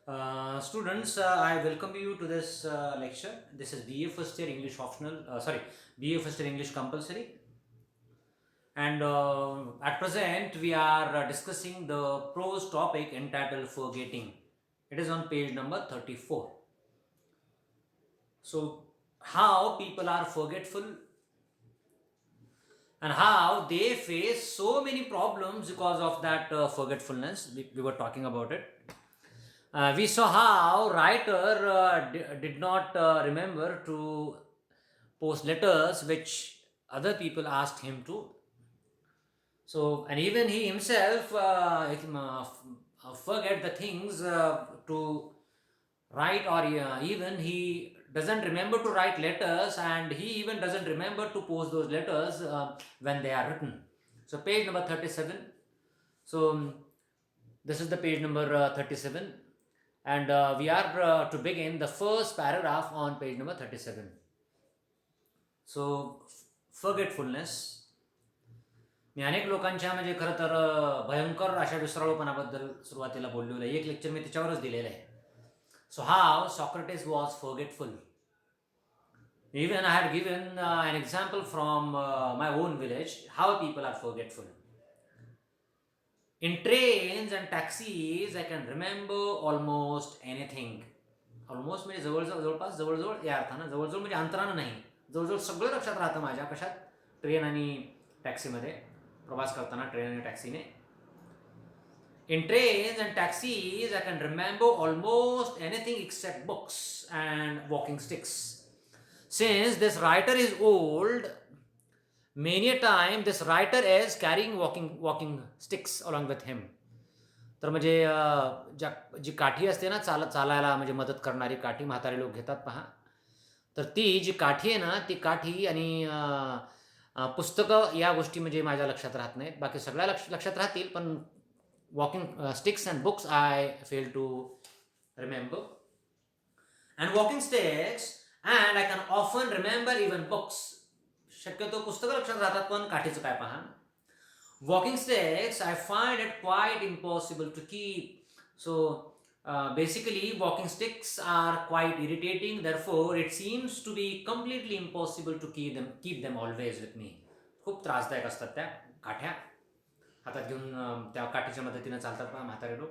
Students, I welcome you to this lecture. This is BA first year English optional, BA first year English compulsory. And at present, we are discussing the prose topic entitled Forgetting. It is on page number 34. So, how people are forgetful and how they face so many problems because of that forgetfulness. We were talking about it. We saw how writer did not remember to post letters which other people asked him to. So, and even he himself forget the things to write, or even he doesn't remember to write letters, and he even doesn't remember to post those letters when they are written. So, page number 37. So, this is the page number 37, and we are to begin the first paragraph on page number 37. So, forgetfulness. मी अनेक लोकांच्या म्हणजे खरं तर भयंकर अशा विसराळूपणाबद्दल सुरुवातीला बोललेलो आहे. एक लेक्चर मी त्याच्यावरच दिलेलं आहे. So how Socrates was forgetful. Even I had given an example from my own village, how people are forgetful. In trains and taxis, I can remember almost anything. Almost म्हणजे जवळपास जवळजवळ या अर्थानं जवळजवळ म्हणजे अंतरानं नाही, जवळजवळ सगळं लक्षात राहतं माझ्या. कशात? ट्रेन आणि टॅक्सीमध्ये प्रवास करताना ट्रेन आणि टॅक्सीने. In trains and taxis, I can remember almost anything except books and walking sticks. Since this writer is old, many a time this writer is carrying walking sticks along with him. तर म्हणजे जी काठी असते ना चालायला म्हणजे मदत करणारी काठी म्हातारे लोक घेतात पहा. तर ती जी काठी आहे ना, ती काठी आणि पुस्तकं या गोष्टी म्हणजे माझ्या लक्षात राहत नाहीत. बाकी सगळ्या लक्षात राहतील, पण walking sticks and books I fail to remember. And walking sticks, and I can often remember even books. शक्यतो पुस्तकं लक्षात राहतात, पण काठीचं काय पहा. Walking sticks, I find it quite impossible to keep. So basically, walking sticks are quite irritating. Therefore, it seems to be completely impossible to keep them always with me. खूप त्रासदायक असतात त्या काठ्या. हातात घेऊन त्या काठीच्या मदतीने चालतात पहा म्हातारे लोक.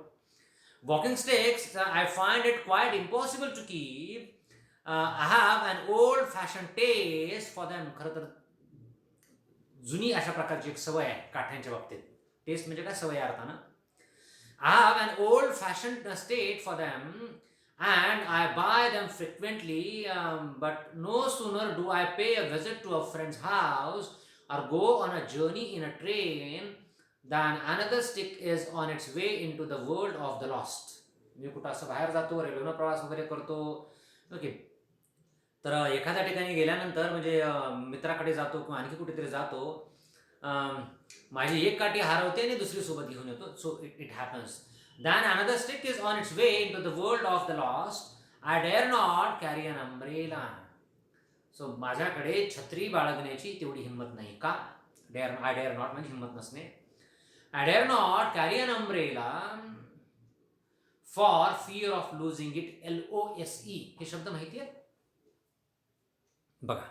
Walking sticks I find it quite impossible to keep. I have an old fashion taste for them. खरं तर जुनी अशा प्रकारची एक सवय आहे काठ्यांच्या बाबतीत. टेस्ट म्हणजे काय? सवय अर्थानं. I have an old fashion state for them and I buy them frequently, but no sooner do I pay a visit to a friend's house or go on a journey in a train than another stick is on its way into the world of the lost. मी कुठं असं बाहेर जातो, रेल्वेनं प्रवास वगैरे करतो, okay, तर एखाद्या ठिकाणी गेल्यानंतर म्हणजे मित्राकडे जातो किंवा आणखी कुठेतरी जातो, माझी एक काठी हरवते आणि दुसरी सोबत घेऊन येतो. So it happens. Then another stick is on its way into the world of the lost. I dare not carry an umbrella. So माझ्याकडे छत्री बाळगण्याची तेवढी हिंमत नाही. का? आय डेअर नॉट म्हणजे हिंमत नसणे. I dare not carry an umbrella for fear of losing it. LOSE हे शब्द माहिती आहेत बघा.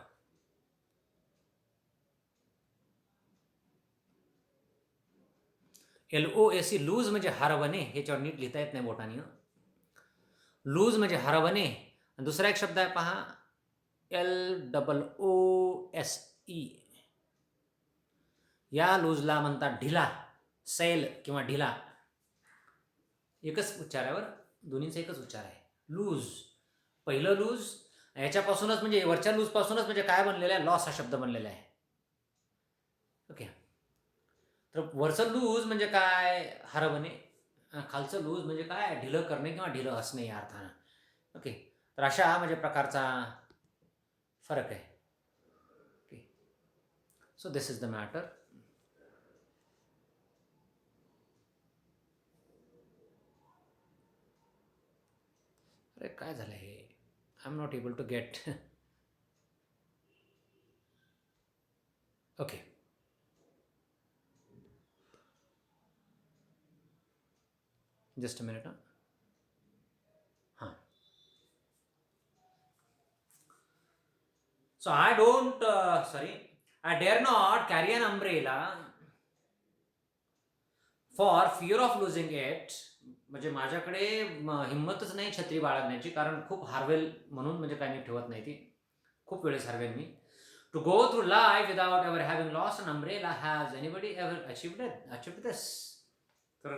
LOSE लूज म्हणजे हरवणे. ह्याच्यावर नीट लिहिता येत नाही बोटाने. लूज म्हणजे हरवणे. दुसरा एक शब्द आहे पहा, LOOSE. या लूजला म्हणतात ढिला, सैल किंवा ढिला. एकच उच्चारावर, दोन्हीचा एकच उच्चार आहे. लूज, पहिलं लूज. याच्यापासूनच म्हणजे वरच्या लूज पासूनच म्हणजे काय बनलेलं आहे? लॉस हा शब्द बनलेला आहे. ओके, तर वरचं लूज म्हणजे काय? हरवणे. खालचं लूज म्हणजे काय? ढिलं करणे किंवा ढिलं असणे या अर्थानं. ओके, तर अशा म्हणजे प्रकारचा फरक आहे. Okay, so this is the matter. अरे काय झालं हे? I am not able to get. Okay, just a minute. So I don't, I dare not carry an umbrella for fear of losing it. म्हणजे माझ्याकडे हिंमतच नाही छत्री बाळगण्याची, कारण खूप हारवेल म्हणून, म्हणजे काय मी ठेवत नाही ती, खूप वेळेस हारवेल मी. To go through life without ever having lost an umbrella, has anybody ever achieved this. तर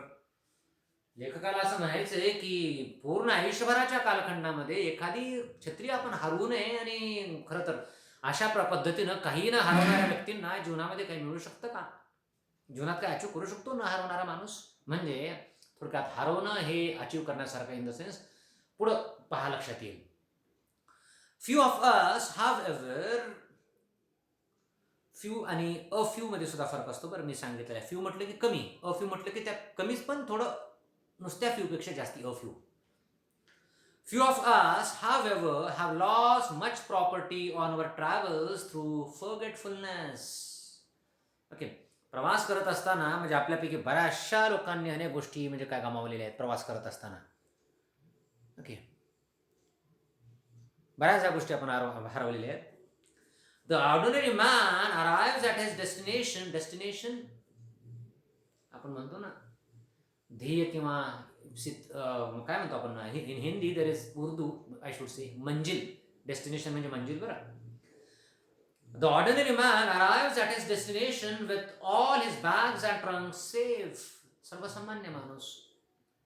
लेखकाला असं म्हणायचंय की पूर्ण आयुष्यभराच्या कालखंडामध्ये एखादी छत्री आपण हरवू नये, आणि खरं तर अशा पद्धतीनं काही न हरवणाऱ्या व्यक्तींना जीवनामध्ये काही मिळू शकतं का? जीवनात काय अचीव करू शकतो न हरवणारा माणूस? म्हणजे थोडक्यात हरवणं हे अचीव करण्यासारखं, इन द सेन्स पुढं पहा लक्षात येईल. Few of us have ever, few आणि अ फ्यू मध्ये सुद्धा फरक असतो बरं, मी सांगितलं आहे. फ्यू म्हटलं की कमी, अ फ्यू म्हटलं की त्या कमीच पण थोडं नुसत्या फ्यू पेक्षा जास्ती a few. Few of us, however, have lost much property on our travels through forgetfulness. Okay, प्रवास करत असताना म्हणजे आपल्यापैकी बऱ्याचशा लोकांनी अनेक गोष्टी म्हणजे काय गमावलेल्या आहेत प्रवास करत असताना. ओके, बऱ्याचशा गोष्टी आपण हरवलेल्या आहेत. The ordinary man arrives at his destination आपण म्हणतो ना, ध्येय किंवा काय म्हणतो आपण in Hindi, there is Urdu I should say मंजिल. डेस्टिनेशन म्हणजे मंजिल बरं. The ordinary man arrives at his destination with all his bags and trunks safe. सर्वसामान्य माणूस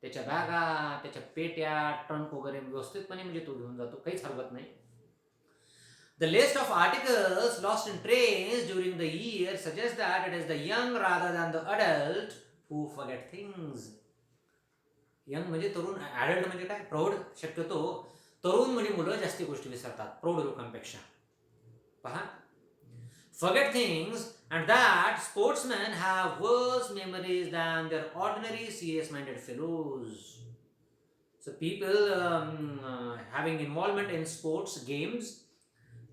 त्याच्या बॅगा, त्याच्या पेट्या, ट्रंक वगैरे व्यवस्थितपणे म्हणजे तो घेऊन जातो, काहीच हरवत नाही. The list of articles lost in trains during the year suggests that it is the young rather than the adult who forget things. Young म्हणजे तरुण, ॲडल्ट म्हणजे काय, प्रौढ. शक्यतो तरुण म्हणजे मुलं जास्ती गोष्टी विसरतात प्रौढ लोकांपेक्षा. पहा, forget things, and that sportsmen have worse memories than their ordinary serious-minded fellows. So people having involvement in sports games,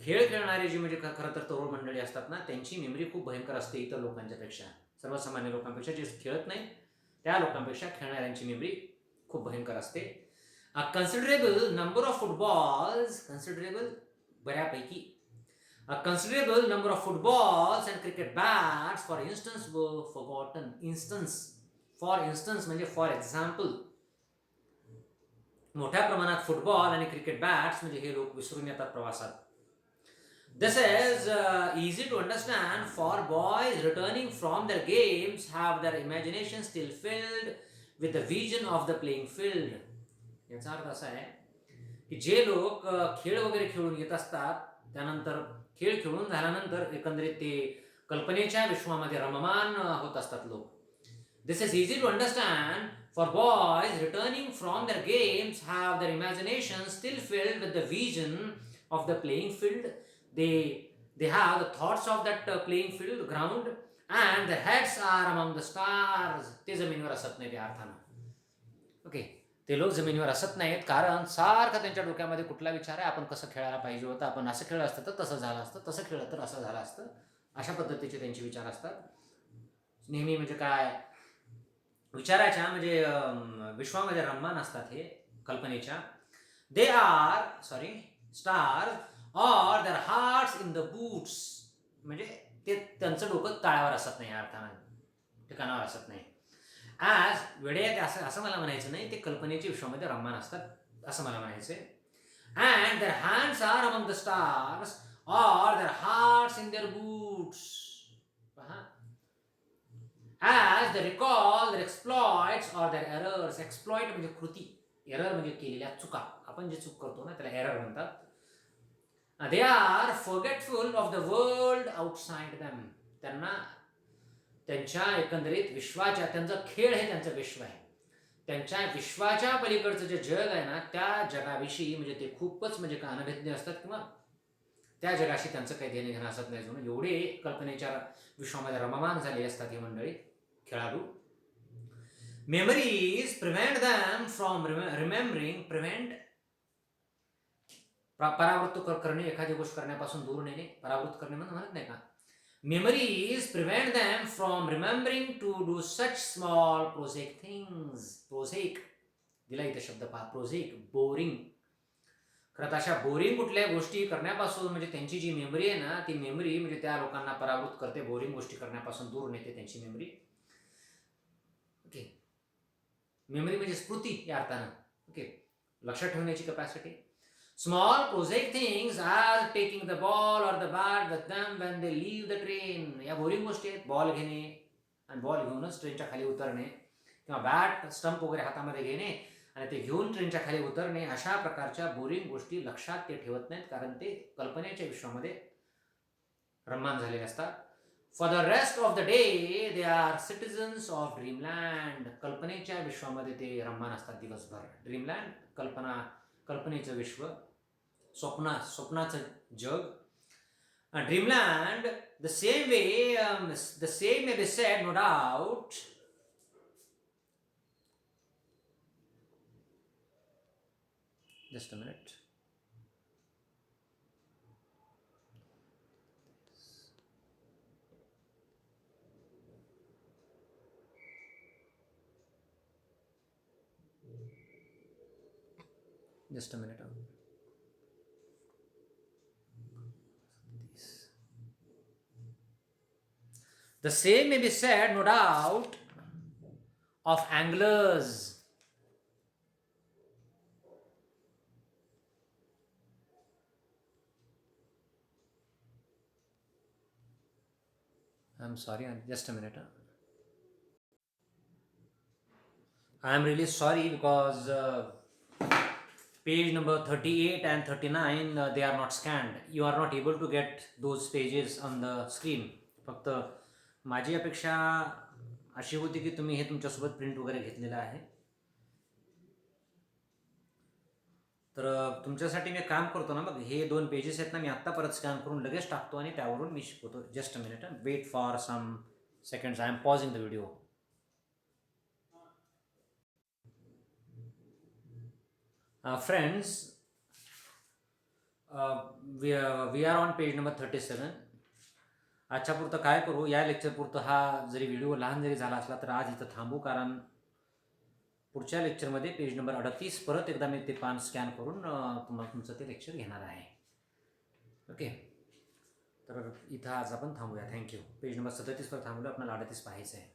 खेळ खेळणारे जे म्हणजे खरं तर तरुण मंडळी असतात ना, त्यांची मेमरी खूप भयंकर असते इतर लोकांच्या पेक्षा, सर्वसामान्य लोकांपेक्षा. जे खेळत नाही त्या लोकांपेक्षा खेळणाऱ्यांची मेमरी खूप भयंकर असते. A considerable number of footballs, considerable बऱ्यापैकी, a considerable number of footballs and cricket bats, for instance, were forgotten. For instance म्हणजे for example, मोठ्या प्रमाणात फुटबॉल आणि क्रिकेट बॅट्स म्हणजे हे लोक विसरून येतात प्रवासात. This is easy to understand, for boys returning from their games have their imagination still filled with the vision of the playing field. याचा अर्थ असा आहे की जे लोक खेळ वगैरे खेळून येत असतात, त्यानंतर खेळ खेळून झाल्यानंतर एकंदरीत ते कल्पनेच्या विश्वामध्ये रममान होत असतात लोक. This is easy to understand, for boys returning from their games have their imagination still filled with the vision of the playing field. They have the thoughts of that playing field, ground, and their heads are among the stars. ते जमिनीवर असत नाही त्या अर्थानं. Okay, ते लोक जमिनीवर असत नाहीत कारण सारखं त्यांच्या डोक्यामध्ये कुठला विचार आहे, आपण कसं खेळायला पाहिजे होतं, आपण असं खेळलं असतं तर तसं झालं असतं, तसं खेळलं तर असं झालं असतं, अशा पद्धतीचे त्यांचे विचार असतात नेहमी. म्हणजे काय, विचाराच्या म्हणजे विश्वामध्ये रममान असतात हे कल्पनेच्या. They are stars or their hearts in the boots, म्हणजे ते त्यांचं डोकं ताळ्यावर असत नाही, अर्थानं ठिकाणावर असत नाही. ॲज वेडे असं मला म्हणायचं नाही, ते कल्पनेच्या विश्वामध्ये रममान असतात असं मला म्हणायचंय. And their hands are among the stars or their hearts in their boots. पहा, as they recall their exploits or their errors. Exploit म्हणजे कृती, एरर म्हणजे केलेल्या चुका. आपण जे चूक करतो ना त्याला एरर म्हणतात. They are forgetful of the world outside them. त्यांना त्यांच्या एकंदरीत विश्वाच्या, त्यांचा खेळ हे त्यांचं विश्व आहे, त्यांच्या विश्वाच्या पलीकडचं जे जग आहे ना, त्या जगाविषयी म्हणजे ते खूपच म्हणजे का अनभिज्ञ असतात, किंवा त्या जगाशी त्यांचं काही देणे घेणं असत नाही. म्हणून एवढे कल्पनेच्या विश्वामध्ये रममान झालेले असतात ही मंडळी, खेळाडू. Memories prevent them from remembering, परावृत्त करणे, एखादी गोष्ट करण्यापासून दूर नेणे, परावृत्त करणे म्हणत नाही का. Memories prevent them from remembering to do such small prosaic things. Prosaic दिला इथे शब्द पहा, प्रोझेक, बोरिंग. खरं तर अशा बोरिंग कुठल्या गोष्टी करण्यापासून म्हणजे त्यांची जी मेमरी आहे ना, ती मेमरी म्हणजे त्या लोकांना परावृत्त करते, बोरिंग गोष्टी करण्यापासून दूर नेते त्यांची मेमरी. ओके, मेमरी म्हणजे स्मृती या अर्थानं. ओके, लक्षात ठेवण्याची capacity. Small project things are taking the ball और the bat with them when they leave the train. या बोरिंग गोष्टी आहेत. बॉल घेणे आणि बॉल घेऊनच ट्रेनच्या खाली उतरणे, किंवा बॅट स्टंप वगैरे हातामध्ये घेणे आणि ते घेऊन ट्रेनच्या खाली उतरणे. अशा प्रकारच्या बोरिंग गोष्टी लक्षात ते ठेवत नाहीत, कारण ते कल्पनेच्या विश्वामध्ये रममान झालेले असतात. For the rest of the day they are citizens of Dreamland. कल्पनेच्या विश्वामध्ये ते रममान असतात दिवसभर. ड्रीमलँड कल्पनेचं विश्व, स्वप्नाचं जग. Dreamland the same way, the same may be said, no doubt. Just a minute. Just a minute. The same may be said, no doubt, of anglers. I'm sorry, just a minute. I'm really sorry because page number 38 and 39 they are not scanned. You are not able to get those pages on the screen. फक्त माझी अपेक्षा अशी होती की तुम्ही हे तुमच्यासोबत print वगैरे घेतलेलं आहे. तर तुमच्यासाठी मी काम करतो ना, मग हे 2 पेजेस आहेत ना, मी आत्ता परत स्कॅन करून लगेच टाकतो आणि त्यावरून मी शिकवतो. Just a minute, wait for some seconds. I am pausing the video. Friends, we are on page number 37. आजच्या पुरतं काय करू, या लेक्चर पुरतं हा जरी व्हिडिओ लहान जरी झाला असला तर आज इथं थांबू, कारण पुढच्या लेक्चरमध्ये पेज नंबर 38 परत एकदा मी ते पान स्कॅन करून तुम्हाला तुमचं ते लेक्चर घेणार आहे. ओके, तर इथं आज आपण थांबूया. थँक्यू. पेज नंबर 37 वर थांबलो, आपल्याला 38 पाहायचं आहे.